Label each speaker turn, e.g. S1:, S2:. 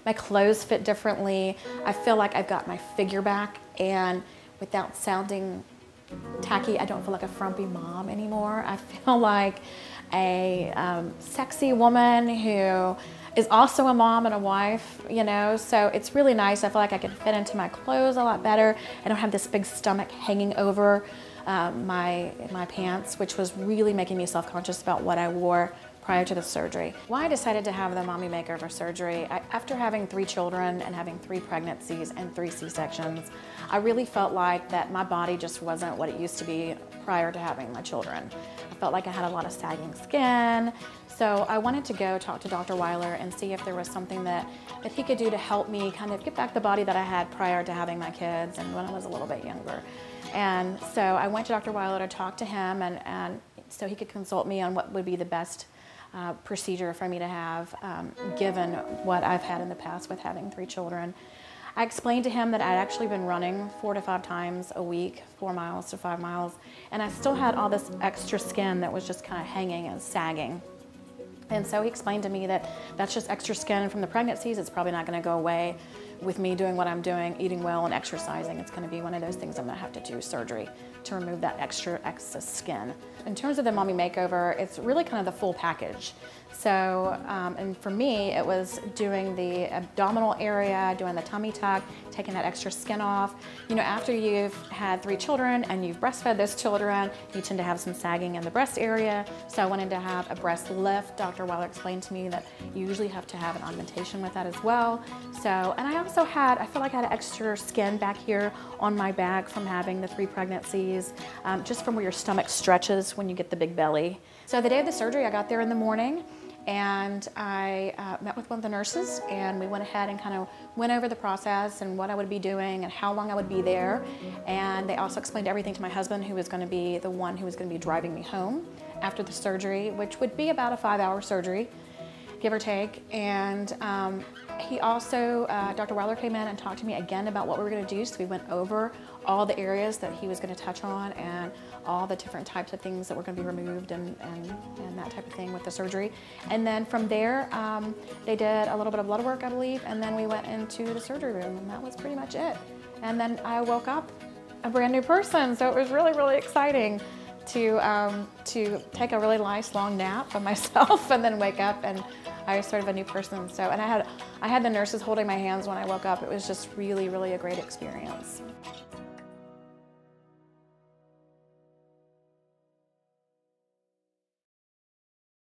S1: My clothes fit differently. I feel like I've got my figure back, and without sounding tacky, I don't feel like a frumpy mom anymore. I feel like a sexy woman who is also a mom and a wife, you know, so it's really nice. I feel like I can fit into my clothes a lot better. I don't have this big stomach hanging over my pants, which was really making me self-conscious about what I wore prior to the surgery. Why I decided to have the mommy makeover surgery, after having 3 children and having 3 pregnancies and 3 C-sections, I really felt like that my body just wasn't what it used to be prior to having my children. I felt like I had a lot of sagging skin, so I wanted to go talk to Dr. Weiler and see if there was something that he could do to help me kind of get back the body that I had prior to having my kids and when I was a little bit younger. And so I went to Dr. Weiler to talk to him and so he could consult me on what would be the best procedure for me to have, given what I've had in the past with having 3 children. I explained to him that I'd actually been running 4 to 5 times a week, 4 miles to 5 miles, and I still had all this extra skin that was just kind of hanging and sagging. And so he explained to me that that's just extra skin from the pregnancies. It's probably not going to go away with me doing what I'm doing, eating well and exercising. It's going to be one of those things I'm going to have to do surgery to remove that extra excess skin. In terms of the mommy makeover, it's really kind of the full package. So, and for me, it was doing the abdominal area, doing the tummy tuck, taking that extra skin off. You know, after you've had 3 children and you've breastfed those children, you tend to have some sagging in the breast area. So I wanted to have a breast lift. Dr. Weiler explained to me that you usually have to have an augmentation with that as well. So, and I also had, I feel like I had extra skin back here on my back from having the 3 pregnancies, just from where your stomach stretches when you get the big belly. So the day of the surgery, I got there in the morning, and I met with one of the nurses, and we went ahead and kind of went over the process and what I would be doing and how long I would be there. And they also explained everything to my husband, who was going to be the one who was going to be driving me home after the surgery, which would be about a 5-hour surgery, give or take. And he also, Dr. Weiler came in and talked to me again about what we were going to do. So we went over all the areas that he was going to touch on and all the different types of things that were going to be removed and that type of thing with the surgery. And then from there, they did a little bit of blood work, I believe, and then we went into the surgery room, and that was pretty much it. And then I woke up a brand new person, so it was really, really exciting to take a really nice long nap by myself and then wake up and I was sort of a new person. So, and I had the nurses holding my hands when I woke up. It was just really, really a great experience.